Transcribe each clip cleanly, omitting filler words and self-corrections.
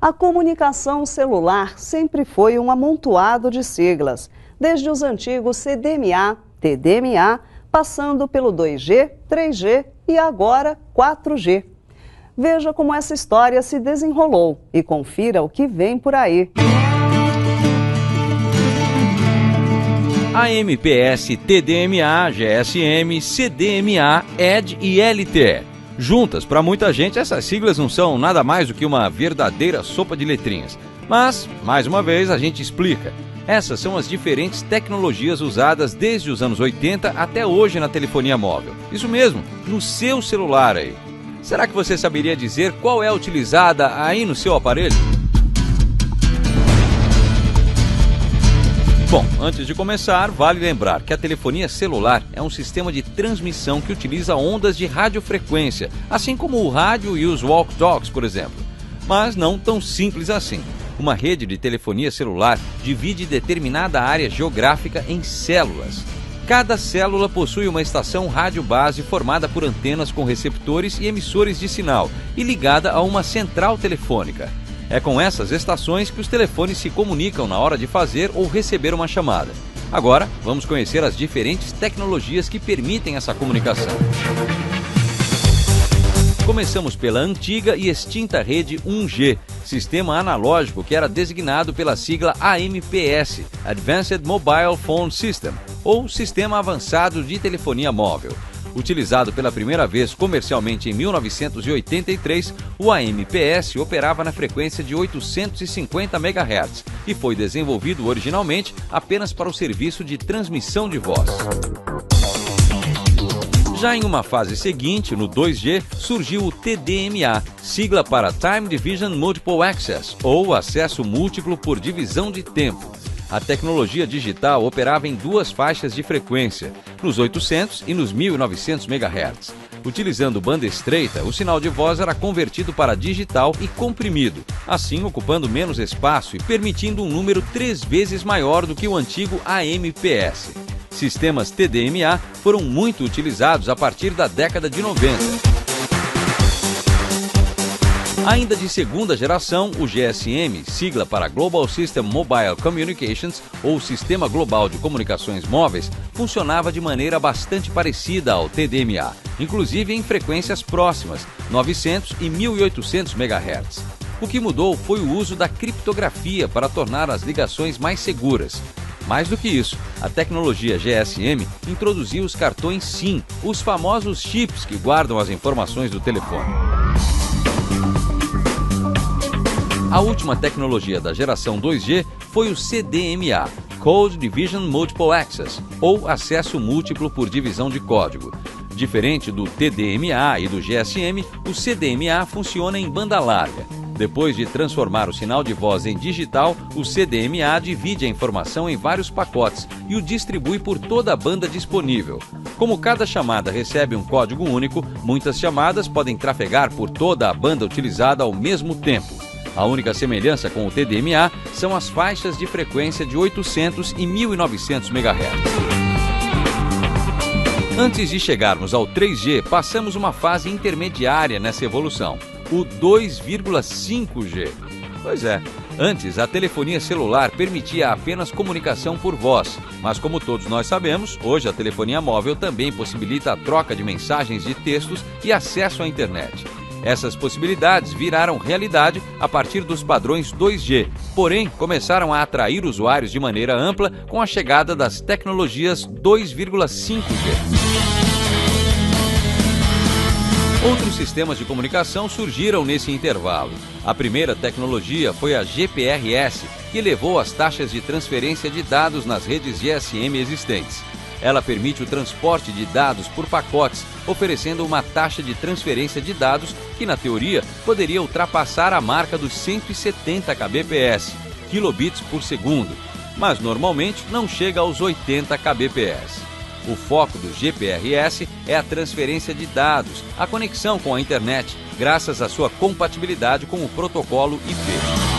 A comunicação celular sempre foi um amontoado de siglas, desde os antigos CDMA, TDMA, passando pelo 2G, 3G e agora 4G. Veja como essa história se desenrolou e confira o que vem por aí. AMPS, TDMA, GSM, CDMA, ED e LTE. Juntas, para muita gente, essas siglas não são nada mais do que uma verdadeira sopa de letrinhas. Mas, mais uma vez, a gente explica. Essas são as diferentes tecnologias usadas desde os anos 80 até hoje na telefonia móvel. Isso mesmo, no seu celular aí. Será que você saberia dizer qual é utilizada aí no seu aparelho? Bom, antes de começar, vale lembrar que a telefonia celular é um sistema de transmissão que utiliza ondas de radiofrequência, assim como o rádio e os walkie-talkies, por exemplo. Mas não tão simples assim. Uma rede de telefonia celular divide determinada área geográfica em células. Cada célula possui uma estação rádio base formada por antenas com receptores e emissores de sinal e ligada a uma central telefônica. É com essas estações que os telefones se comunicam na hora de fazer ou receber uma chamada. Agora, vamos conhecer as diferentes tecnologias que permitem essa comunicação. Começamos pela antiga e extinta rede 1G, sistema analógico que era designado pela sigla AMPS, Advanced Mobile Phone System, ou Sistema Avançado de Telefonia Móvel. Utilizado pela primeira vez comercialmente em 1983, o AMPS operava na frequência de 850 MHz e foi desenvolvido originalmente apenas para o serviço de transmissão de voz. Já em uma fase seguinte, no 2G, surgiu o TDMA, sigla para Time Division Multiple Access, ou acesso múltiplo por divisão de tempo. A tecnologia digital operava em duas faixas de frequência, nos 800 e nos 1900 MHz. Utilizando banda estreita, o sinal de voz era convertido para digital e comprimido, assim ocupando menos espaço e permitindo um número 3 vezes maior do que o antigo AMPS. Sistemas TDMA foram muito utilizados a partir da década de 90. Ainda de segunda geração, o GSM, sigla para Global System Mobile Communications, ou Sistema Global de Comunicações Móveis, funcionava de maneira bastante parecida ao TDMA, inclusive em frequências próximas, 900 e 1800 MHz. O que mudou foi o uso da criptografia para tornar as ligações mais seguras. Mais do que isso, a tecnologia GSM introduziu os cartões SIM, os famosos chips que guardam as informações do telefone. A última tecnologia da geração 2G foi o CDMA, Code Division Multiple Access, ou acesso múltiplo por divisão de código. Diferente do TDMA e do GSM, o CDMA funciona em banda larga. Depois de transformar o sinal de voz em digital, o CDMA divide a informação em vários pacotes e o distribui por toda a banda disponível. Como cada chamada recebe um código único, muitas chamadas podem trafegar por toda a banda utilizada ao mesmo tempo. A única semelhança com o TDMA são as faixas de frequência de 800 e 1900 MHz. Antes de chegarmos ao 3G, passamos uma fase intermediária nessa evolução, o 2,5G. Pois é, antes a telefonia celular permitia apenas comunicação por voz, mas como todos nós sabemos, hoje a telefonia móvel também possibilita a troca de mensagens de textos e acesso à internet. Essas possibilidades viraram realidade a partir dos padrões 2G, porém começaram a atrair usuários de maneira ampla com a chegada das tecnologias 2,5G. Outros sistemas de comunicação surgiram nesse intervalo. A primeira tecnologia foi a GPRS, que elevou as taxas de transferência de dados nas redes GSM existentes. Ela permite o transporte de dados por pacotes, oferecendo uma taxa de transferência de dados que, na teoria, poderia ultrapassar a marca dos 170 kbps, kilobits por segundo, mas normalmente não chega aos 80 kbps. O foco do GPRS é a transferência de dados, a conexão com a internet, graças à sua compatibilidade com o protocolo IP.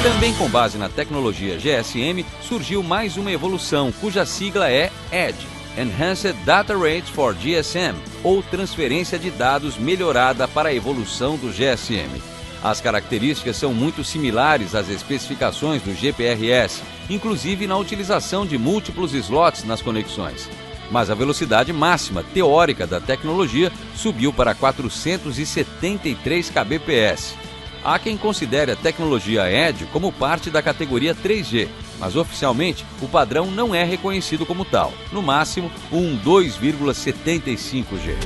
Também com base na tecnologia GSM, surgiu mais uma evolução, cuja sigla é EDGE, Enhanced Data Rates for GSM, ou transferência de dados melhorada para a evolução do GSM. As características são muito similares às especificações do GPRS, inclusive na utilização de múltiplos slots nas conexões. Mas a velocidade máxima teórica da tecnologia subiu para 473 kbps. Há quem considere a tecnologia EDGE como parte da categoria 3G, mas oficialmente o padrão não é reconhecido como tal, no máximo um 2,75G.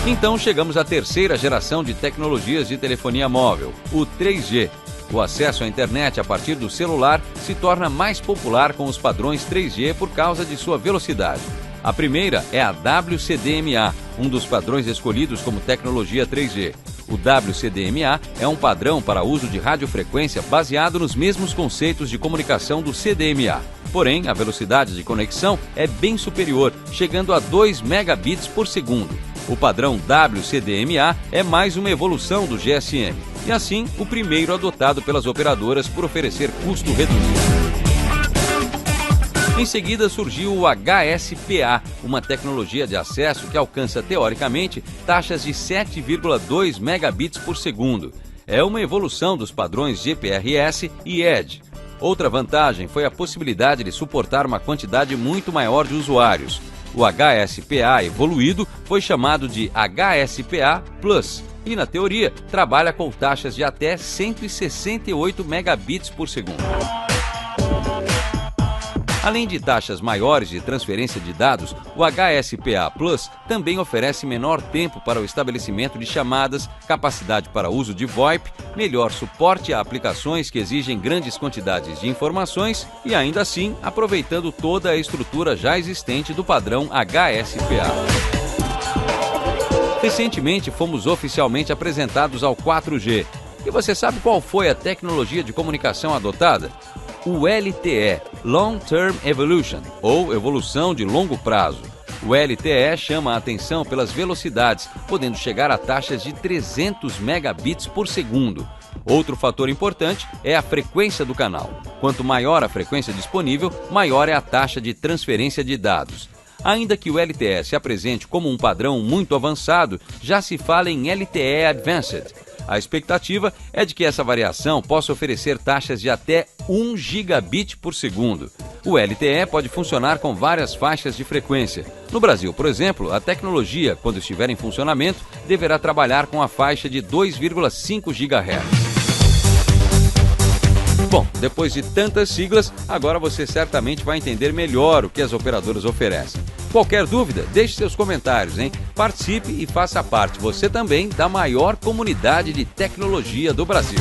Então chegamos à terceira geração de tecnologias de telefonia móvel, o 3G. O acesso à internet a partir do celular se torna mais popular com os padrões 3G por causa de sua velocidade. A primeira é a WCDMA, um dos padrões escolhidos como tecnologia 3G. O WCDMA é um padrão para uso de radiofrequência baseado nos mesmos conceitos de comunicação do CDMA. Porém, a velocidade de conexão é bem superior, chegando a 2 megabits por segundo. O padrão WCDMA é mais uma evolução do GSM, e assim o primeiro adotado pelas operadoras por oferecer custo reduzido. Em seguida surgiu o HSPA, uma tecnologia de acesso que alcança teoricamente taxas de 7,2 megabits por segundo. É uma evolução dos padrões GPRS e EDGE. Outra vantagem foi a possibilidade de suportar uma quantidade muito maior de usuários. O HSPA evoluído foi chamado de HSPA Plus e, na teoria, trabalha com taxas de até 168 megabits por segundo. Além de taxas maiores de transferência de dados, o HSPA Plus também oferece menor tempo para o estabelecimento de chamadas, capacidade para uso de VoIP, melhor suporte a aplicações que exigem grandes quantidades de informações e, ainda assim, aproveitando toda a estrutura já existente do padrão HSPA. Recentemente, fomos oficialmente apresentados ao 4G. E você sabe qual foi a tecnologia de comunicação adotada? O LTE, Long Term Evolution, ou evolução de longo prazo. O LTE chama a atenção pelas velocidades, podendo chegar a taxas de 300 megabits por segundo. Outro fator importante é a frequência do canal. Quanto maior a frequência disponível, maior é a taxa de transferência de dados. Ainda que o LTE se apresente como um padrão muito avançado, já se fala em LTE Advanced. A expectativa é de que essa variação possa oferecer taxas de até 1 gigabit por segundo. O LTE pode funcionar com várias faixas de frequência. No Brasil, por exemplo, a tecnologia, quando estiver em funcionamento, deverá trabalhar com a faixa de 2,5 GHz. Bom, depois de tantas siglas, agora você certamente vai entender melhor o que as operadoras oferecem. Qualquer dúvida, deixe seus comentários, hein? Participe e faça parte, você também, da maior comunidade de tecnologia do Brasil.